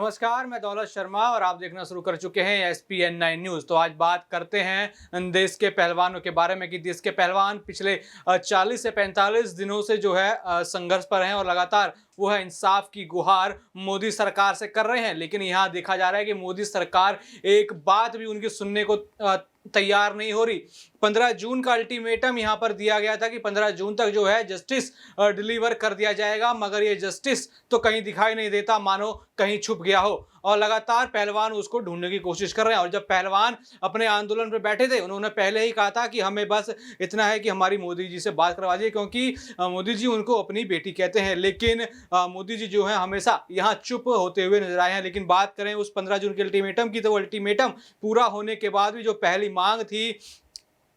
नमस्कार, मैं दौलत शर्मा और आप देखना शुरू कर चुके हैं SPN9 न्यूज़। तो आज बात करते हैं देश के पहलवानों के बारे में कि देश के पहलवान पिछले 40 से 45 दिनों से जो है संघर्ष पर हैं और लगातार वो है इंसाफ की गुहार मोदी सरकार से कर रहे हैं। लेकिन यहाँ देखा जा रहा है कि मोदी सरकार एक बात भी उनकी सुनने को तैयार नहीं हो रही। 15 जून का अल्टीमेटम यहाँ पर दिया गया था कि 15 जून तक जो है जस्टिस डिलीवर कर दिया जाएगा, मगर ये जस्टिस तो कहीं दिखाई नहीं देता, मानो कहीं छुप गया हो। और लगातार पहलवान उसको ढूंढने की कोशिश कर रहे हैं। और जब पहलवान अपने आंदोलन पर बैठे थे, उन्होंने पहले ही कहा था कि हमें बस इतना है कि हमारी मोदी जी से बात करवा दीजिए, क्योंकि मोदी जी उनको अपनी बेटी कहते हैं। लेकिन मोदी जी जो है हमेशा यहाँ चुप होते हुए नजर आए हैं। लेकिन बात करें उस 15 जून के अल्टीमेटम की, तो वो अल्टीमेटम पूरा होने के बाद भी जो पहली मांग थी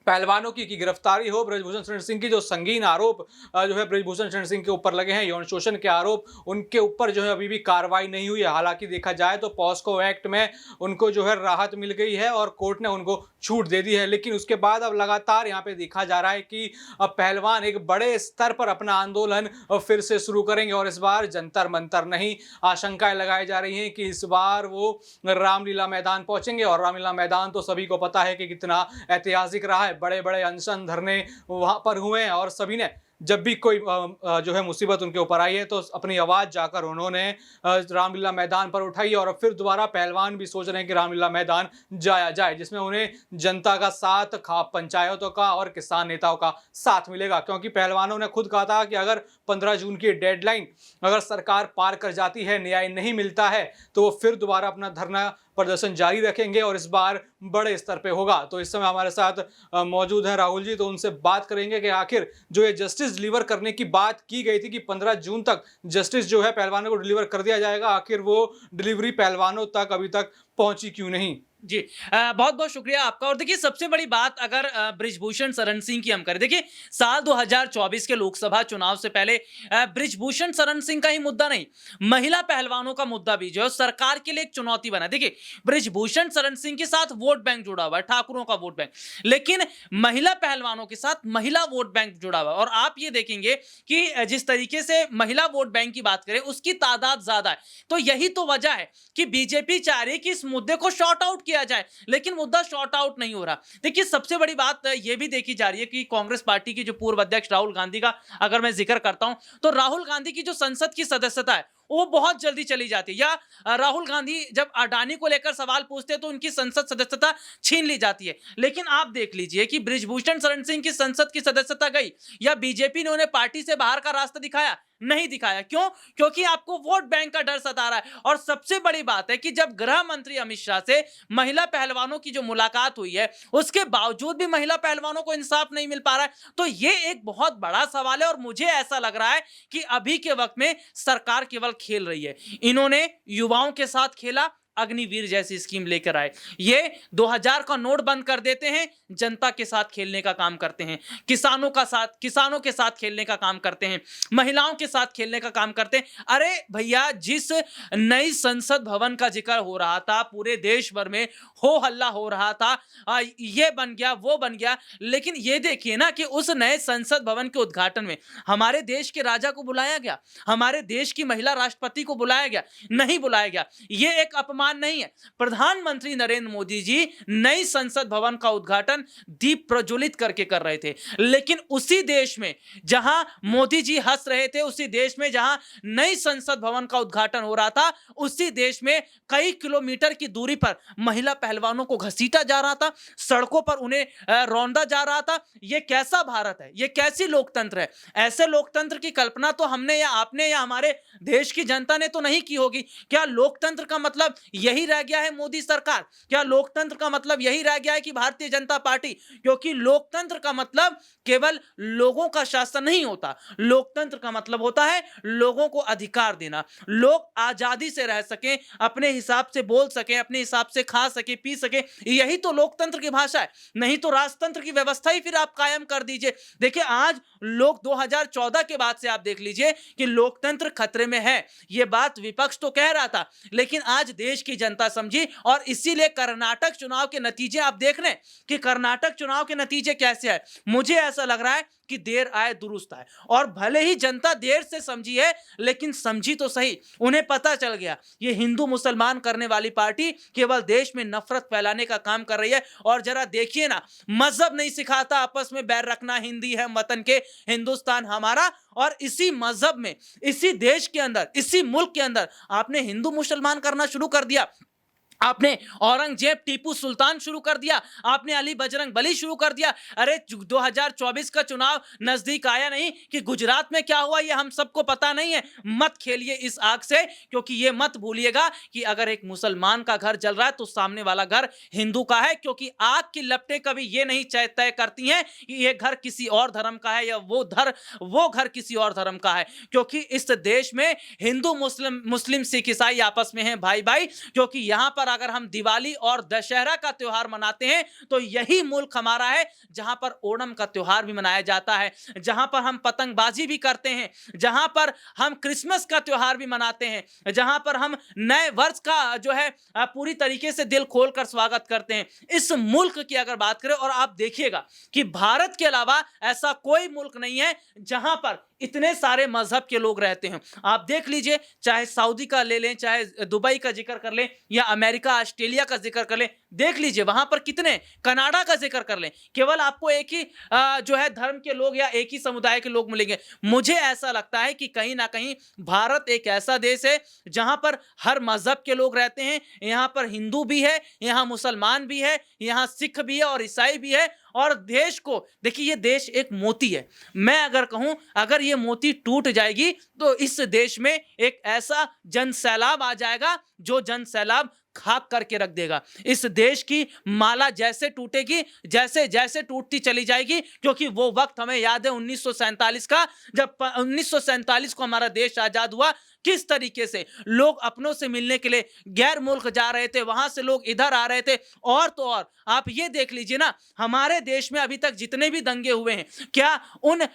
पहलवानों की गिरफ्तारी हो, ब्रजभूषण शरण सिंह की जो संगीन आरोप जो है ब्रजभूषण शरण सिंह के ऊपर लगे हैं, यौन शोषण के आरोप, उनके ऊपर जो है अभी भी कार्रवाई नहीं हुई है। हालांकि देखा जाए तो पॉस्को एक्ट में उनको जो है राहत मिल गई है और कोर्ट ने उनको छूट दे दी है। लेकिन उसके बाद अब लगातार यहाँ पे देखा जा रहा है कि अब पहलवान एक बड़े स्तर पर अपना आंदोलन फिर से शुरू करेंगे और इस बार जंतर मंतर नहीं। आशंकाएं लगाई जा रही हैं कि इस बार वो रामलीला मैदान पहुंचेंगे और रामलीला मैदान तो सभी को पता है कि कितना ऐतिहासिक रहा है। बड़े बड़े अनशन धरने वहां पर हुए हैं और सभी ने जब भी कोई जो है मुसीबत उनके ऊपर आई है तो अपनी आवाज जाकर उन्होंने रामलीला मैदान पर उठाई। और फिर दोबारा पहलवान भी सोच रहे हैं कि रामलीला मैदान जाया जाए, जिसमें उन्हें जनता का साथ, खाप पंचायतों का और किसान नेताओं का साथ मिलेगा। क्योंकि पहलवानों ने खुद कहा था कि अगर 15 जून की डेडलाइन अगर सरकार पार कर जाती है, न्याय नहीं मिलता है, तो वो फिर दोबारा अपना धरना प्रदर्शन जारी रखेंगे और इस बार बड़े स्तर पे होगा। तो इस समय हमारे साथ मौजूद हैं राहुल जी, तो उनसे बात करेंगे कि आखिर जो ये जस्टिस डिलीवर करने की बात की गई थी कि 15 जून तक जस्टिस जो है पहलवानों को डिलीवर कर दिया जाएगा, आखिर वो डिलीवरी पहलवानों तक अभी तक पहुंची क्यों नहीं? जी बहुत बहुत शुक्रिया आपका। और देखिए, सबसे बड़ी बात अगर बृजभूषण शरण सिंह की हम करें, देखिए साल 2024 के लोकसभा चुनाव से पहले बृजभूषण शरण सिंह का ही मुद्दा नहीं, महिला पहलवानों का मुद्दा भी जो है सरकार के लिए एक चुनौती बना। देखिए, बृजभूषण शरण सिंह के साथ वोट बैंक जुड़ा हुआ है, ठाकुरों का वोट बैंक, लेकिन महिला पहलवानों के साथ महिला वोट बैंक जुड़ा हुआ है। और आप ये देखेंगे कि जिस तरीके से महिला वोट बैंक की बात करें, उसकी तादाद ज्यादा है। तो यही तो वजह है कि बीजेपी चाह रही है कि इस मुद्दे को शॉर्ट आउट किया जाए, लेकिन मुद्दा शॉर्ट आउट नहीं हो रहा। देखिए, सबसे बड़ी बात यह भी देखी जा रही है कि कांग्रेस पार्टी की जो पूर्व अध्यक्ष राहुल गांधी का अगर मैं जिक्र करता हूं, तो राहुल गांधी की जो संसद की सदस्यता है वो बहुत जल्दी चली जाती है। या राहुल गांधी जब अडानी को लेकर सवाल पूछते हैं तो उनकी संसद सदस्यता छीन ली जाती है। लेकिन आप देख लीजिए कि बृजभूषण शरण सिंह की संसद की सदस्यता गई, या बीजेपी ने उन्हें पार्टी से बाहर का रास्ता दिखाया? नहीं दिखाया। क्यों? क्योंकि आपको वोट बैंक का डर सता रहा है। और सबसे बड़ी बात है कि जब गृह मंत्री अमित शाह से महिला पहलवानों की जो मुलाकात हुई है, उसके बावजूद भी महिला पहलवानों को इंसाफ नहीं मिल पा रहा है। तो ये एक बहुत बड़ा सवाल है और मुझे ऐसा लग रहा है कि अभी के वक्त में सरकार केवल खेल रही है। इन्होंने युवाओं के साथ खेला, अग्निवीर जैसी स्कीम लेकर आए, ये 2000 का नोट बंद कर देते हैं, जनता के साथ खेलने का काम करते हैं, किसानों के साथ खेलने का काम करते हैं, महिलाओं के साथ खेलने का काम करते हैं। अरे भैया, जिस नई संसद भवन का जिक्र हो रहा था, पूरे देश भर में हो हल्ला हो रहा था, ये बन गया, वो बन गया, लेकिन ये देखिए ना कि उस नए संसद भवन के उद्घाटन में हमारे देश के राजा को बुलाया गया, हमारे देश की महिला राष्ट्रपति को बुलाया गया? नहीं बुलाया गया। ये एक अपमान नहीं है। प्रधानमंत्री नरेंद्र मोदी जी नई संसद भवन का उद्घाटन दीप प्रज्वलित करके कर रहे थे, लेकिन उसी देश में जहां मोदी जी हंस रहे थे, उसी देश में जहां नई संसद भवन का उद्घाटन हो रहा था, उसी देश में कई किलोमीटर की दूरी पर महिला पहलवानों को घसीटा जा रहा था, सड़कों पर उन्हें रौंदा जा रहा था। यह कैसा भारत है? यह कैसी लोकतंत्र है? ऐसे लोकतंत्र की कल्पना तो हमने या आपने या हमारे देश की जनता ने तो नहीं की होगी। क्या लोकतंत्र का मतलब यही रह गया है मोदी सरकार? क्या लोकतंत्र का मतलब यही रह गया है कि भारतीय जनता पार्टी? क्योंकि लोकतंत्र का मतलब केवल लोगों का शासन नहीं होता। लोकतंत्र का मतलब होता है लोगों को अधिकार देना, लोग आजादी से रह सकें, अपने हिसाब से बोल सकें, अपने हिसाब से खा सके, पी सके। यही तो लोकतंत्र की भाषा है। नहीं तो राजतंत्र की व्यवस्था ही फिर आप कायम कर दीजिए। देखिए, आज लोग 2014 के बाद से आप देख लीजिए कि लोकतंत्र खतरे में है। यह बात विपक्ष तो कह रहा था, लेकिन आज देश की जनता समझी। और इसीलिए कर्नाटक चुनाव के नतीजे आप देख रहे हैं कि कर्नाटक चुनाव के नतीजे कैसे हैं। मुझे ऐसा लग रहा है कि देर आए दुरुस्त आए। और भले ही जनता देर से समझी है, लेकिन समझी तो सही। उन्हें पता चल गया ये हिंदू मुसलमान करने वाली पार्टी केवल देश में नफरत फैलाने का काम कर रही है। और जरा देखिए ना, मजहब नहीं सिखाता आपस में बैर रखना, हिंदी है वतन के, हिंदुस्तान हमारा, और इसी मजहब में, इसी देश के अंदर, इसी मुल्क के अंदर आपने हिंदू मुसलमान करना शुरू कर दिया। आपने औरंगजेब टीपू सुल्तान शुरू कर दिया, आपने अली बजरंग बली शुरू कर दिया। अरे 2024 का चुनाव नजदीक आया नहीं कि गुजरात में क्या हुआ ये हम सबको पता नहीं है। मत खेलिए इस आग से, क्योंकि ये मत भूलिएगा कि अगर एक मुसलमान का घर जल रहा है तो सामने वाला घर हिंदू का है, क्योंकि आग की लपटें कभी ये नहीं तय करती हैं कि ये घर किसी और धर्म का है या वो घर किसी और धर्म का है। क्योंकि इस देश में हिंदू मुस्लिम सिख ईसाई आपस में हैं भाई भाई। क्योंकि यहां पर अगर हम दिवाली और दशहरा का त्योहार मनाते हैं तो यही मुल्क हमारा है जहां पर ओणम का त्योहार भी मनाया जाता है, जहां पर हम पतंगबाजी भी करते हैं, जहां पर हम क्रिसमस का त्योहार भी मनाते हैं, जहां पर हम नए वर्ष का जो है पूरी तरीके से दिल खोलकर स्वागत करते हैं। इस मुल्क की अगर बात करें, और आप देखिएगा कि भारत के अलावा ऐसा कोई मुल्क नहीं है जहां पर इतने सारे मजहब के लोग रहते हैं। आप देख लीजिए, चाहे सऊदी का ले लें, चाहे दुबई का जिक्र कर लें, या अमेरिका ऑस्ट्रेलिया का जिक्र कर लें, देख लीजिए वहां पर कितने, कनाडा का जिक्र कर लें, केवल आपको एक ही जो है धर्म के लोग या एक ही समुदाय के लोग मिलेंगे। मुझे ऐसा लगता है कि कहीं ना कहीं भारत एक ऐसा देश है जहां पर हर मजहब के लोग रहते हैं। यहां पर हिंदू भी है, यहां मुसलमान भी है, यहां सिख भी है और ईसाई भी है। और देश को देखिए, ये देश एक मोती है। मैं अगर कहूं, अगर ये मोती टूट जाएगी तो इस देश में एक ऐसा जन सैलाब आ जाएगा जो जन सैलाब खाक करके रख देगा। इस देश की माला जैसे टूटेगी, जैसे जैसे टूटती चली जाएगी, क्योंकि वो वक्त हमें याद है 1947 का, जब 1947 को हमारा देश आजाद हुआ। किस तरीके से लोग अपनों से मिलने के लिए गैर मुल्क जा रहे थे, वहां से लोग इधर आ रहे थे। और तो और आप ये देख लीजिए ना, हमारे देश में अभी तक जितने भी दंगे हुए हैं, क्या उन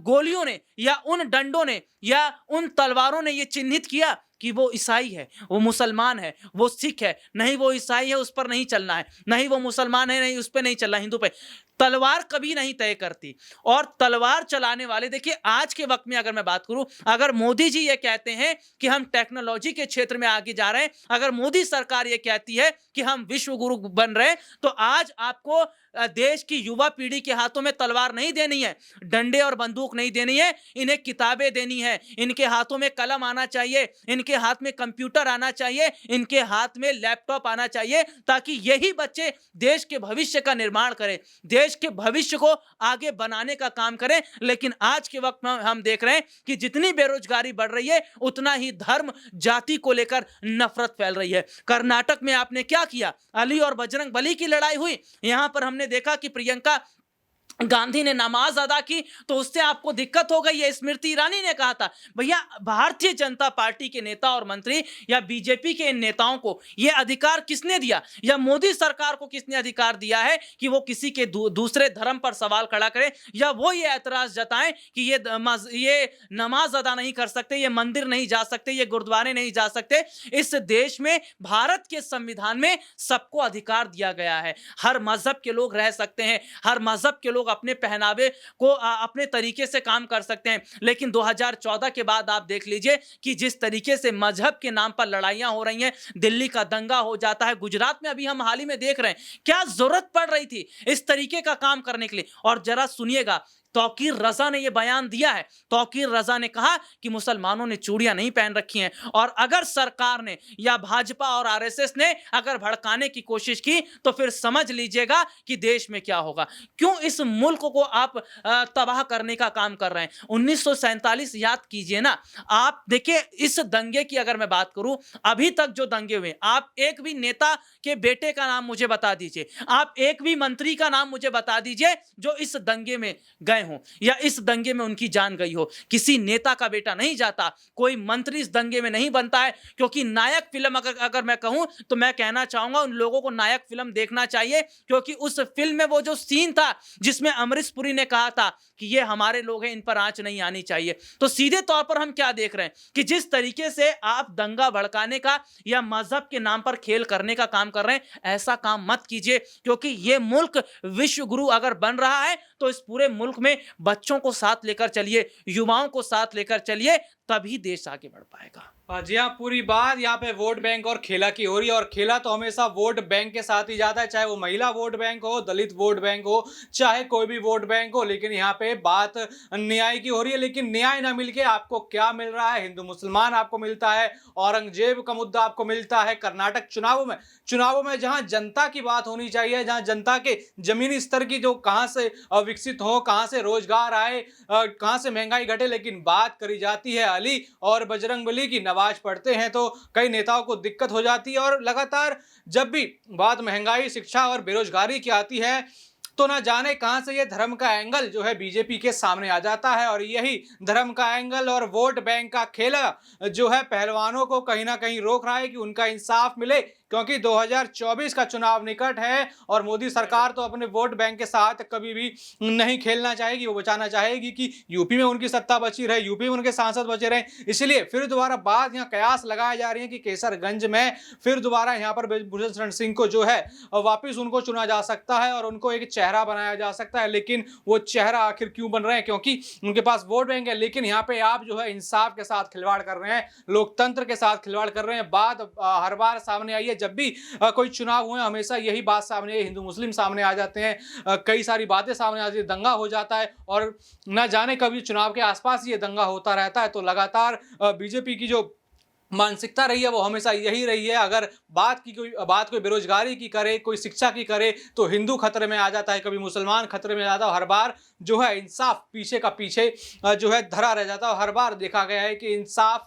गोलियों ने या उन डंडों ने या उन तलवारों ने ये चिन्हित किया कि वो ईसाई है, वो मुसलमान है, वो सिख है? नहीं, वो ईसाई है, उस पर नहीं चलना है। नहीं, वो मुसलमान है, नहीं, उस पर नहीं चलना, हिंदू पे। तलवार कभी नहीं तय करती। और तलवार चलाने वाले, देखिए आज के वक्त में अगर मैं बात करूं, अगर मोदी जी ये कहते हैं कि हम टेक्नोलॉजी के क्षेत्र में आगे जा रहे हैं, अगर मोदी सरकार ये कहती है कि हम विश्व गुरु बन रहे हैं, तो आज आपको देश की युवा पीढ़ी के हाथों में तलवार नहीं देनी है, डंडे और बंदूक नहीं देनी है, इन्हें किताबें देनी है, इनके हाथों में कलम आना चाहिए, इनके हाथ में कंप्यूटर आना चाहिए, इनके हाथ में लैपटॉप आना चाहिए, ताकि यही बच्चे देश के भविष्य का निर्माण करें, देश के भविष्य को आगे बनाने का काम करें। लेकिन आज के वक्त में हम देख रहे हैं कि जितनी बेरोजगारी बढ़ रही है, उतना ही धर्म जाति को लेकर नफरत फैल रही है। कर्नाटक में आपने क्या किया? अली और बजरंग बली की लड़ाई हुई। यहां पर हमने देखा कि प्रियंका गांधी ने नमाज अदा की तो उससे आपको दिक्कत हो गई है। स्मृति ईरानी ने कहा था, भैया भारतीय जनता पार्टी के नेता और मंत्री या बीजेपी के इन नेताओं को यह अधिकार किसने दिया, या मोदी सरकार को किसने अधिकार दिया है कि वो किसी के दूसरे धर्म पर सवाल खड़ा करें, या वो ये ऐतराज जताएं कि ये नमाज अदा नहीं कर सकते, ये मंदिर नहीं जा सकते, ये गुरुद्वारे नहीं जा सकते। इस देश में, भारत के संविधान में सबको अधिकार दिया गया है। हर मजहब के लोग रह सकते हैं, हर मजहब के लोग अपने पहनावे को अपने तरीके से काम कर सकते हैं। लेकिन 2014 के बाद आप देख लीजिए कि जिस तरीके से मजहब के नाम पर लड़ाइयां हो रही हैं, दिल्ली का दंगा हो जाता है, गुजरात में अभी हम हाल ही में देख रहे हैं, क्या जरूरत पड़ रही थी इस तरीके का काम करने के लिए? और जरा सुनिएगा, तौकीर रजा ने यह बयान दिया है। तौकीर रजा ने कहा कि मुसलमानों ने चूड़ियां नहीं पहन रखी हैं, और अगर सरकार ने या भाजपा और आरएसएस ने अगर भड़काने की कोशिश की तो फिर समझ लीजिएगा कि देश में क्या होगा। क्यों इस मुल्क को आप तबाह करने का काम कर रहे हैं? 1947 याद कीजिए ना। आप देखिए, इस दंगे की अगर मैं बात करूं, अभी तक जो दंगे हुए, आप एक भी नेता के बेटे का नाम मुझे बता दीजिए, आप एक भी मंत्री का नाम मुझे बता दीजिए जो इस दंगे में गए हो या इस दंगे में उनकी जान गई हो। किसी नेता का बेटा नहीं जाता, कोई मंत्री इस दंगे में नहीं बनता है। क्योंकि नायक फिल्म अगर मैं कहूं तो मैं कहना चाहूंगा उन लोगों को नायक फिल्म देखना चाहिए, क्योंकि उस फिल्म में वो जो सीन था जिसमें अमरीश पुरी ने कहा था कि ये हमारे लोग हैं, इन पर आंच नहीं आनी चाहिए। तो सीधे तौर पर हम क्या देख रहे हैं कि जिस तरीके से आप दंगा भड़काने का या मजहब के नाम पर खेल करने का काम कर रहे हैं, ऐसा काम मत कीजिए। क्योंकि ये मुल्क विश्व गुरु अगर बन रहा है तो इस पूरे मुल्क में में बच्चों को साथ लेकर चलिए, युवाओं को साथ लेकर चलिए, तभी देश आगे बढ़ पाएगा। जी हाँ, पूरी बात यहाँ पे वोट बैंक और खेला की हो रही है और खेला तो हमेशा वोट बैंक के साथ ही जाता है, चाहे वो महिला वोट बैंक हो, दलित वोट बैंक हो, चाहे कोई भी वोट बैंक हो। लेकिन यहाँ पे बात न्याय की हो रही है, लेकिन न्याय ना मिलके आपको क्या मिल रहा है? हिंदू मुसलमान आपको मिलता है, औरंगजेब का मुद्दा आपको मिलता है। कर्नाटक चुनावों में जहाँ जनता की बात होनी चाहिए, जहाँ जनता के जमीनी स्तर की जो कहाँ से विकसित हो, कहाँ से रोजगार आए, कहाँ से महंगाई घटे, लेकिन बात करी जाती है अली और बजरंगबली की। नमाज पढ़ते हैं तो कई नेताओं को दिक्कत हो जाती है और लगातार जब भी बात महंगाई, शिक्षा और बेरोजगारी की आती है तो ना जाने कहां से ये धर्म का एंगल जो है बीजेपी के सामने आ जाता है। और यही धर्म का एंगल और वोट बैंक का खेला जो है पहलवानों को कहीं ना कहीं रोक रहा है कि उनका इंसाफ मिले, क्योंकि 2024 का चुनाव निकट है और मोदी सरकार तो अपने वोट बैंक के साथ कभी भी नहीं खेलना चाहेगी। वो बचाना चाहेगी कि यूपी में उनकी सत्ता बची रहे, यूपी में उनके सांसद बचे रहे। इसलिए फिर दोबारा बात यहाँ कयास लगाई जा रही है कि केसरगंज में फिर दोबारा यहाँ पर ब्रिजभूषण शरण सिंह को जो है वापिस उनको चुना जा सकता है और उनको एक चेहरा बनाया जा सकता है। लेकिन वो चेहरा आखिर क्यों बन रहे हैं? क्योंकि उनके पास वोट बैंक है। लेकिन यहाँ पे आप जो है इंसाफ के साथ खिलवाड़ कर रहे हैं, लोकतंत्र के साथ खिलवाड़ कर रहे हैं। बात हर बार सामने आई है, जब भी कोई चुनाव हुए हमेशा यही बात सामने, हिंदू मुस्लिम सामने आ जाते हैं, कई सारी बातें सामने आती है, दंगा हो जाता है और न जाने कभी चुनाव के आसपास ये दंगा होता रहता है। तो लगातार बीजेपी की जो मानसिकता रही है वो हमेशा यही रही है, अगर कोई बेरोजगारी की करे, कोई शिक्षा की करे तो हिंदू खतरे में आ जाता है, कभी मुसलमान खतरे में आ जाता है। हर बार जो है इंसाफ पीछे का पीछे जो है धरा रह जाता है। हर बार देखा गया है कि इंसाफ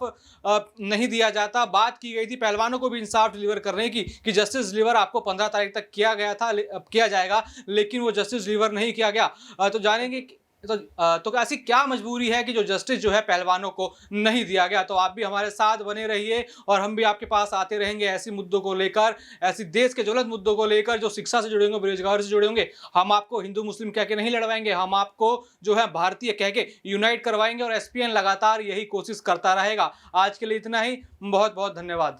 नहीं दिया जाता। बात की गई थी पहलवानों को भी इंसाफ डिलीवर करने की कि जस्टिस डिलीवर आपको 15 तारीख तक किया गया था, किया जाएगा, लेकिन वो जस्टिस डिलीवर नहीं किया गया। तो जानेंगे तो ऐसी क्या मजबूरी है कि जो जस्टिस जो है पहलवानों को नहीं दिया गया। तो आप भी हमारे साथ बने रहिए और हम भी आपके पास आते रहेंगे ऐसी मुद्दों को लेकर, ऐसी देश के ज्वलंत मुद्दों को लेकर जो शिक्षा से जुड़े होंगे, बेरोजगारी से जुड़े होंगे। हम आपको हिंदू मुस्लिम कह के नहीं लड़वाएंगे, हम आपको जो है भारतीय कह के यूनाइट करवाएंगे और एसपीएन लगातार यही कोशिश करता रहेगा। आज के लिए इतना ही, बहुत बहुत धन्यवाद।